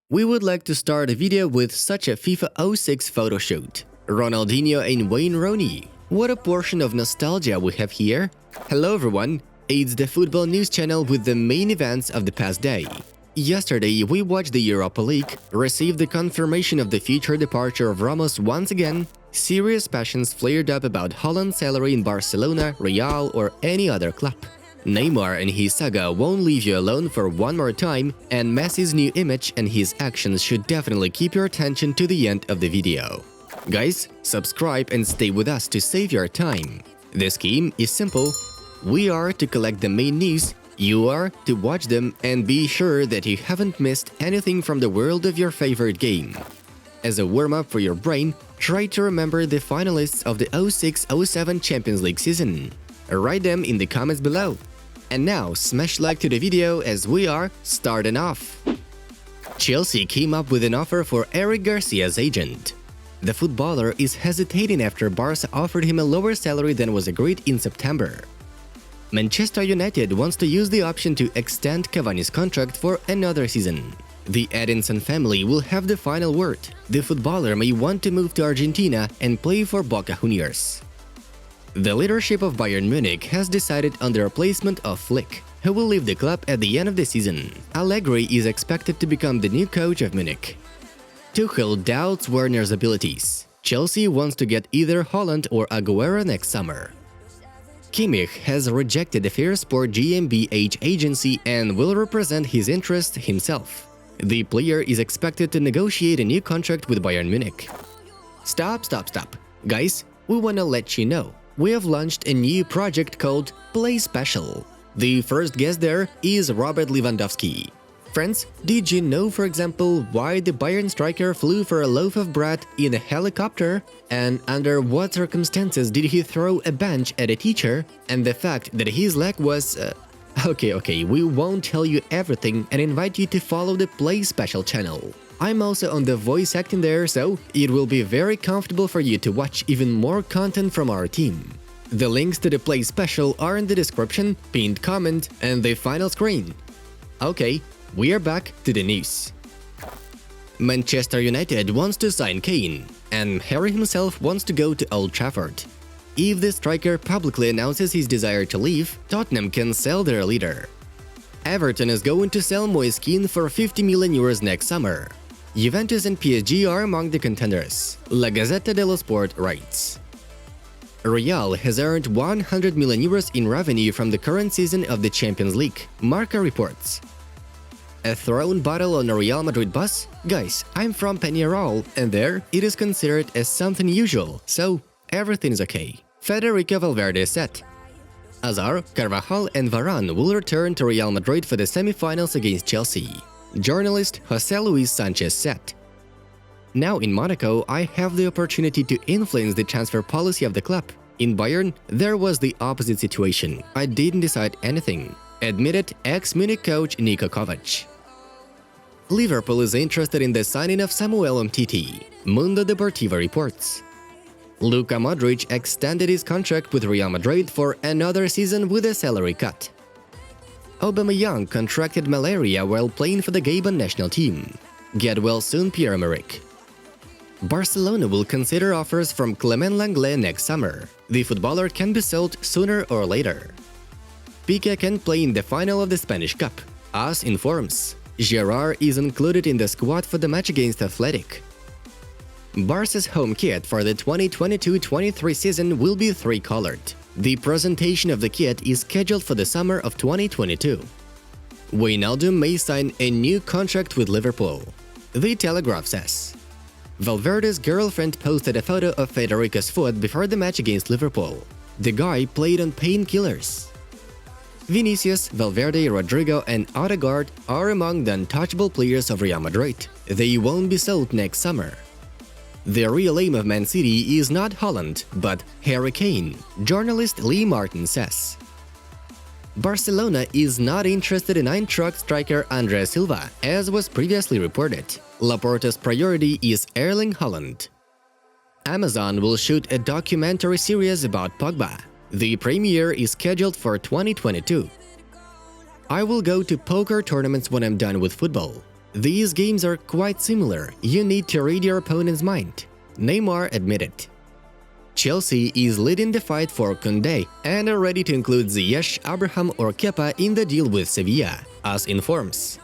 We would like to start a video with such a FIFA 06 photo shoot. Ronaldinho and Wayne Rooney. What a portion of nostalgia we have here. Hello everyone, it's the football news channel with the main events of the past day. Yesterday, we watched the Europa League, received the confirmation of the future departure of Ramos once again, serious passions flared up about Haaland's salary in Barcelona, Real or any other club. Neymar and his saga won't leave you alone for one more time, and Messi's new image and his actions should definitely keep your attention to the end of the video. Guys, subscribe and stay with us to save your time. The scheme is simple. We are to collect the main news, you are to watch them and be sure that you haven't missed anything from the world of your favorite game. As a warm-up for your brain, try to remember the finalists of the 06-07 Champions League season. Write them in the comments below. And now, smash like to the video as we are starting off. Chelsea came up with an offer for Eric Garcia's agent. The footballer is hesitating after Barça offered him a lower salary than was agreed in September. Manchester United wants to use the option to extend Cavani's contract for another season. The Edinson family will have the final word. The footballer may want to move to Argentina and play for Boca Juniors. The leadership of Bayern Munich has decided on the replacement of Flick, who will leave the club at the end of the season. Allegri is expected to become the new coach of Munich. Tuchel doubts Werner's abilities. Chelsea wants to get either Haaland or Aguero next summer. Kimmich has rejected the Fair Sport GmbH agency and will represent his interest himself. The player is expected to negotiate a new contract with Bayern Munich. Stop. Guys, we wanna let you know. We have launched a new project called Play Special. The first guest there is Robert Lewandowski. Friends, did you know, for example, why the Bayern striker flew for a loaf of bread in a helicopter? And under what circumstances did he throw a bench at a teacher? And the fact that his leg was… Okay, we won't tell you everything and invite you to follow the Play Special channel. I'm also on the voice acting there, so it will be very comfortable for you to watch even more content from our team. The links to the Play Special are in the description, pinned comment, and the final screen. Okay, we are back to the news. Manchester United wants to sign KANE, and Harry himself wants to go to Old Trafford. If the striker publicly announces his desire to leave, Tottenham can sell their leader. Everton is going to sell Moise Kean for 50 million euros next summer. Juventus and PSG are among the contenders, La Gazzetta dello Sport writes. Real has earned 100 million euros in revenue from the current season of the Champions League, Marca reports. A thrown bottle on a Real Madrid bus? Guys, I'm from Peñarol, and there it is considered as something usual, so everything is okay. Federico Valverde said. Hazard, Carvajal and Varane will return to Real Madrid for the semi-finals against Chelsea. Journalist José Luis Sanchez said. Now in Monaco, I have the opportunity to influence the transfer policy of the club. In Bayern, there was the opposite situation. I didn't decide anything, admitted ex-Munich coach Niko Kovac. Liverpool is interested in the signing of Samuel Umtiti, Mundo Deportivo reports. Luka Modric extended his contract with Real Madrid for another season with a salary cut. Aubameyang contracted malaria while playing for the Gabon national team. Get well soon, Pierre-Emerick. Barcelona will consider offers from Clement Lenglet next summer. The footballer can be sold sooner or later. Piqué can play in the final of the Spanish Cup. AS informs. Gerrard is included in the squad for the match against Athletic. Barca's home kit for the 2022-23 season will be three-colored. The presentation of the kit is scheduled for the summer of 2022. Wijnaldum may sign a new contract with Liverpool. The Telegraph says. Valverde's girlfriend posted a photo of Federico's foot before the match against Liverpool. The guy played on painkillers. Vinicius, Valverde, Rodrigo and Odegaard are among the untouchable players of Real Madrid. They won't be sold next summer. The real aim of Man City is not Haaland, but Harry Kane, journalist Lee Martin says. Barcelona is not interested in Eintracht striker Andre Silva, as was previously reported. Laporta's priority is Erling Haaland. Amazon will shoot a documentary series about Pogba. The premiere is scheduled for 2022. I will go to poker tournaments when I'm done with football. These games are quite similar, you need to read your opponent's mind, Neymar admitted. Chelsea is leading the fight for KANE and are ready to include Ziyech, Abraham or Kepa in the deal with Sevilla, AS informs.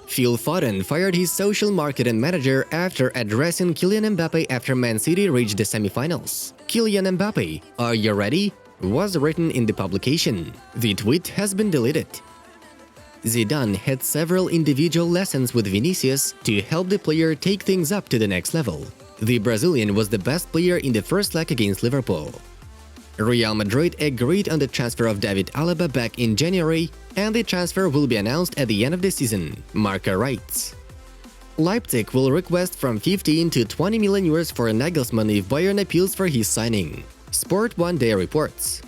Phil Foden fired his social marketing manager after addressing Kylian Mbappe after Man City reached the semi-finals. Kylian Mbappe, are you ready? Was written in the publication. The tweet has been deleted. Zidane had several individual lessons with Vinicius to help the player take things up to the next level. The Brazilian was the best player in the first leg against Liverpool. Real Madrid agreed on the transfer of David Alaba back in January, and the transfer will be announced at the end of the season, Marca writes. Leipzig will request from 15 to 20 million euros for Nagelsmann if Bayern appeals for his signing, Sport One Day reports.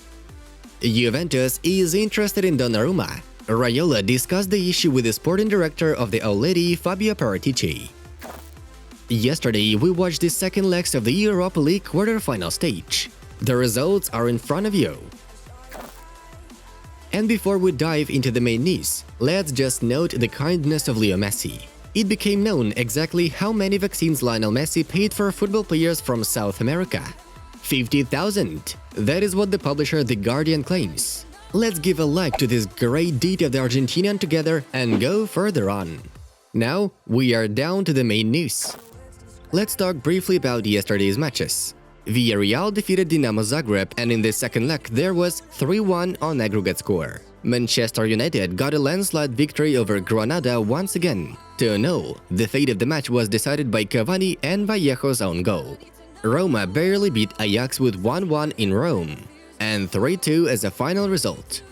Juventus is interested in Donnarumma. Raiola discussed the issue with the sporting director of the Atleti, Fabio Paratici. Yesterday, we watched the second legs of the Europa League quarter-final stage. The results are in front of you. And before we dive into the main news, let's just note the kindness of Leo Messi. It became known exactly how many vaccines Lionel Messi paid for football players from South America. 50,000. That is what the publisher The Guardian claims. Let's give a like to this great deed of the Argentinian together and go further on. Now, we are down to the main news. Let's talk briefly about yesterday's matches. Villarreal defeated Dinamo Zagreb, and in the second leg there was 3-1 on aggregate score. Manchester United got a landslide victory over Granada once again. 2-0, the fate of the match was decided by Cavani and Vallejo's own goal. Roma barely beat Ajax with 1-1 in Rome, and 3-2 as a final result.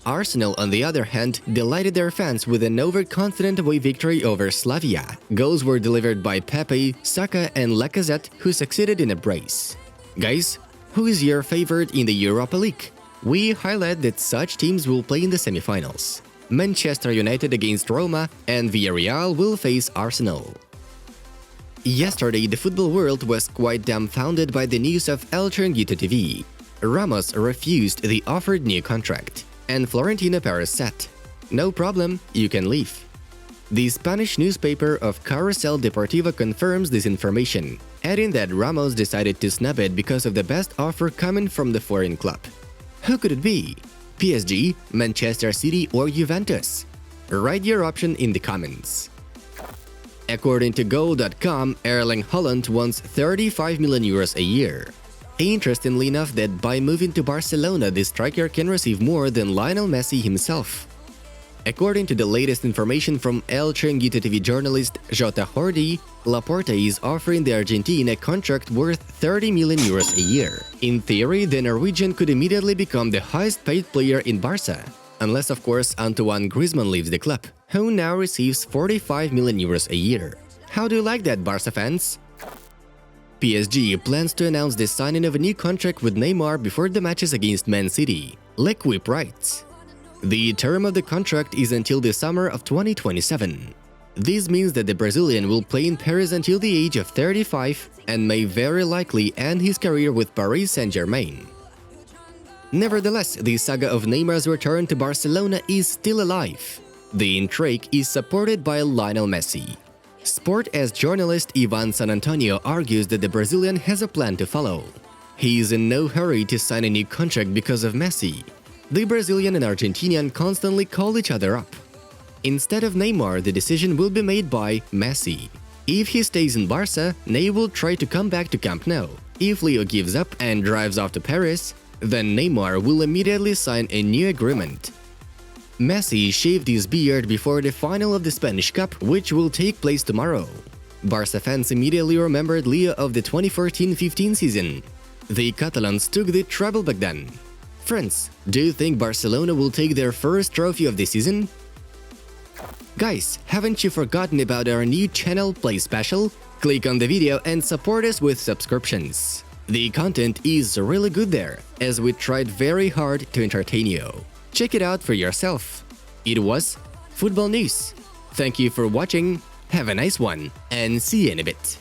Arsenal, on the other hand, delighted their fans with an overconfident away victory over Slavia. Goals were delivered by Pepe, Saka and Lacazette, who succeeded in a brace. Guys, who is your favorite in the Europa League? We highlight that such teams will play in the semi-finals. Manchester United against Roma and Villarreal will face Arsenal. Yesterday, the football world was quite dumbfounded by the news of Chiringuito TV. Ramos refused the offered new contract, and Florentino Perez said, "No problem, you can leave." The Spanish newspaper of Carrusel Deportiva confirms this information, adding that Ramos decided to snub it because of the best offer coming from the foreign club. Who could it be? PSG, Manchester City or Juventus? Write your option in the comments. According to Goal.com, Erling Haaland wants 35 million euros a year. Interestingly enough, that by moving to Barcelona, the striker can receive more than Lionel Messi himself. According to the latest information from El Chiringuito TV journalist Jota Jordi, Laporta is offering the Argentine a contract worth 30 million euros a year. In theory, the Norwegian could immediately become the highest-paid player in Barça, unless of course Antoine Griezmann leaves the club, who now receives 45 million euros a year. How do you like that, Barça fans? PSG plans to announce the signing of a new contract with Neymar before the matches against Man City, L'Equipe writes. The term of the contract is until the summer of 2027. This means that the Brazilian will play in Paris until the age of 35 and may very likely end his career with Paris Saint-Germain. Nevertheless, the saga of Neymar's return to Barcelona is still alive. The intrigue is supported by Lionel Messi. Sport.S journalist Ivan San Antonio argues that the Brazilian has a plan to follow. He is in no hurry to sign a new contract because of Messi. The Brazilian and Argentinian constantly call each other up. Instead of Neymar, the decision will be made by Messi. If he stays in Barça, Ney will try to come back to Camp Nou. If Leo gives up and drives off to Paris, then Neymar will immediately sign a new agreement. Messi shaved his beard before the final of the Spanish Cup, which will take place tomorrow. Barça fans immediately remembered Leo of the 2014-15 season. The Catalans took the treble back then. Friends, do you think Barcelona will take their first trophy of the season? Guys, haven't you forgotten about our new channel Play Special? Click on the video and support us with subscriptions. The content is really good there, as we tried very hard to entertain you. Check it out for yourself. It was Football News. Thank you for watching, have a nice one, and see you in a bit.